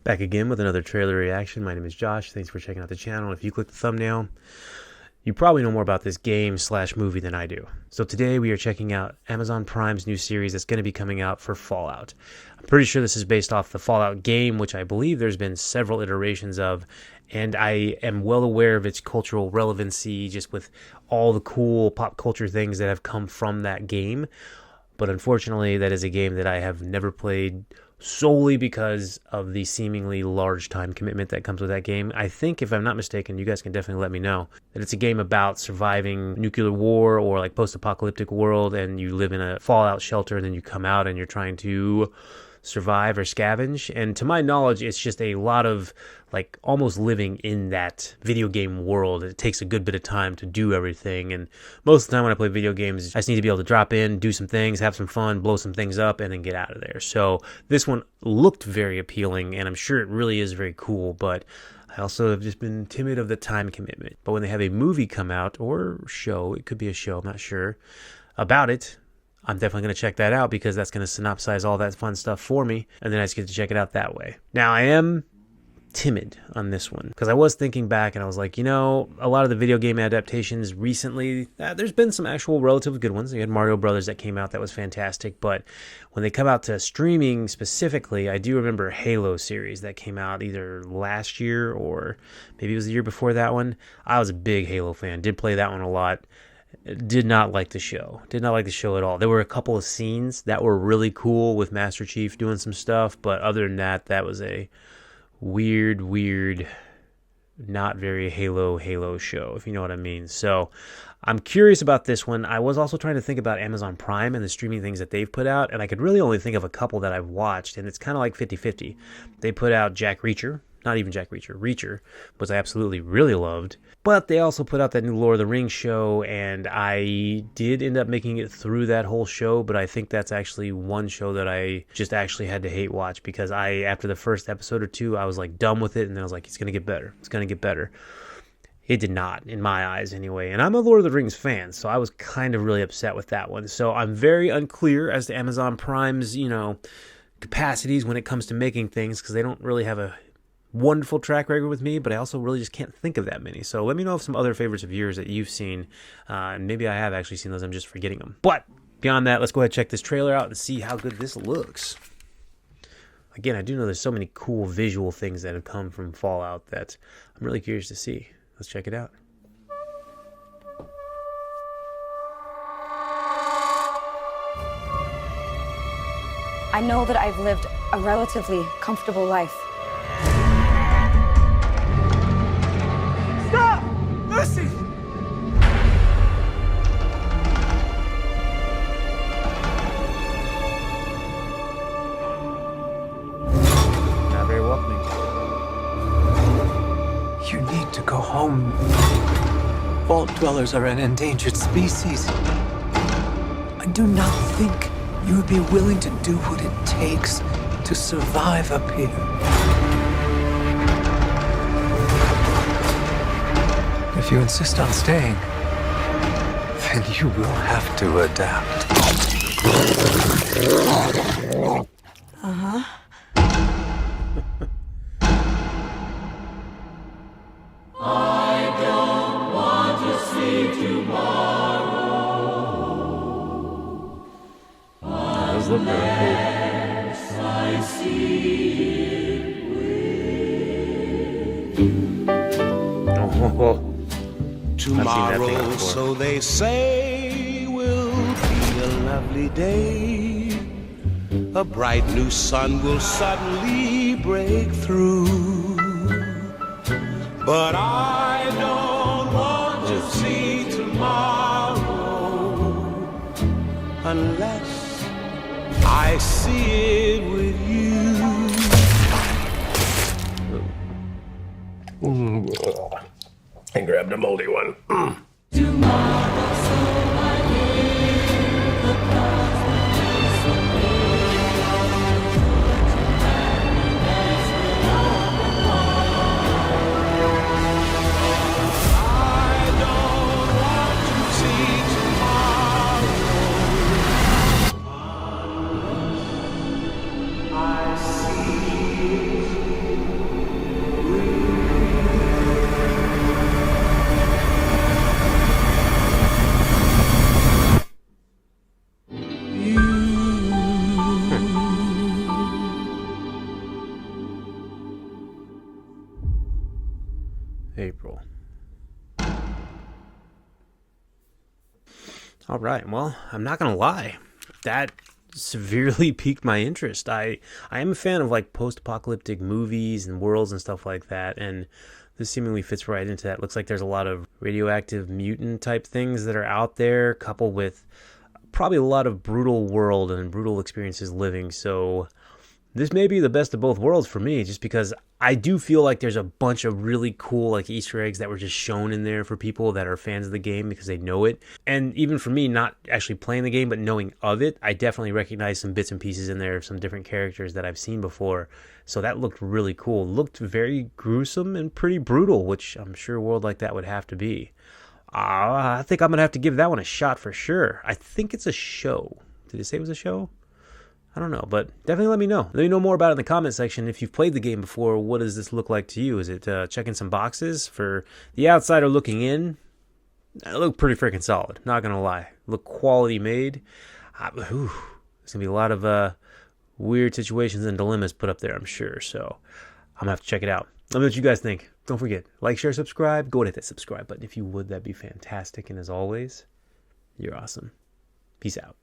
Back again with another trailer reaction. My name is Josh. Thanks for checking out the channel. If you click the thumbnail, you probably know more about this game slash movie than I do. So today we are checking out Amazon Prime's new series that's going to be coming out for Fallout. I'm pretty sure this is based off the Fallout game, which I believe there's been several iterations of, and I am well aware of its cultural relevancy just with all the cool pop culture things that have come from that game. But unfortunately, that is a game that I have never played solely because of the seemingly large time commitment that comes with that game. I think, if I'm not mistaken, you guys can definitely let me know, that it's a game about surviving nuclear war or like post-apocalyptic world, and you live in a fallout shelter, and then you come out and you're trying to survive or scavenge. And to my knowledge, it's just a lot of like almost living in that video game world. It takes a good bit of time to do everything, and most of the time when I play video games, I just need to be able to drop in, do some things, have some fun, blow some things up, and then get out of there. So this one looked very appealing, and I'm sure it really is very cool, but I also have just been timid of the time commitment. But when they have a movie come out, or show, it could be a show, I'm not sure, about it, I'm definitely going to check that out, because that's going to synopsize all that fun stuff for me, and then I just get to check it out that way. Now, I am timid on this one, because I was thinking back and I was like, you know, a lot of the video game adaptations recently, there's been some actual relatively good ones. You had Mario Brothers that came out that was fantastic, but when they come out to streaming specifically, I do remember Halo series that came out either last year or maybe it was the year before that one. I was a big Halo fan, did play that one a lot. Did not like the show. Did not like the show at all. There were a couple of scenes that were really cool with Master Chief doing some stuff, but other than that, that was a weird, not very Halo show, if you know what I mean. So I'm curious about this one. I was also trying to think about Amazon Prime and the streaming things that they've put out, and I could really only think of a couple that I've watched, and it's kind of like 50-50. They put out Jack Reacher. Not even Jack Reacher, Reacher, which I absolutely really loved. But they also put out that new Lord of the Rings show, and I did end up making it through that whole show, but I think that's actually one show that I just actually had to hate watch, because after the first episode or two, I was like done with it, and then I was like, it's going to get better. It's going to get better. It did not, in my eyes anyway. And I'm a Lord of the Rings fan, so I was kind of really upset with that one. So I'm very unclear as to Amazon Prime's, capacities when it comes to making things, because they don't really have a wonderful track record with me, but I also really just can't think of that many. So let me know if some other favorites of yours that you've seen, and maybe I have actually seen those, I'm just forgetting them. But beyond that, let's go ahead and check this trailer out and see how good this looks. Again, I do know there's so many cool visual things that have come from Fallout that I'm really curious to see. Let's check it out. I know that I've lived a relatively comfortable life. Lucy! Not very welcoming. You need to go home. Vault dwellers are an endangered species. I do not think you would be willing to do what it takes to survive up here. If you insist on staying, then you will have to adapt. Uh-huh. I don't want to see tomorrow. Those look really cool. I see it Oh. Tomorrow, so they say, will be a lovely day. A bright new sun will suddenly break through. But I don't want to see tomorrow unless I see it with you. And grabbed a moldy one. tomorrow, so I live the past I don't want to see tomorrow. I see All right. Well, I'm not gonna lie. That severely piqued my interest. I am a fan of like post-apocalyptic movies and worlds and stuff like that, and this seemingly fits right into that. Looks like there's a lot of radioactive mutant type things that are out there, coupled with probably a lot of brutal world and brutal experiences living. So this may be the best of both worlds for me, just because I do feel like there's a bunch of really cool like Easter eggs that were just shown in there for people that are fans of the game because they know it. And even for me, not actually playing the game, but knowing of it, I definitely recognize some bits and pieces in there of some different characters that I've seen before. So that looked really cool. Looked very gruesome and pretty brutal, which I'm sure a world like that would have to be. I think I'm going to have to give that one a shot for sure. I think it's a show. Did it say it was a show? I don't know, but definitely let me know. Let me know more about it in the comment section. If you've played the game before, what does this look like to you? Is it checking some boxes? For the outsider looking in, it looked pretty freaking solid. Not going to lie. Look quality made. There's going to be a lot of weird situations and dilemmas put up there, I'm sure. So I'm going to have to check it out. Let me know what you guys think. Don't forget, like, share, subscribe. Go and hit that subscribe button. If you would, that'd be fantastic. And as always, you're awesome. Peace out.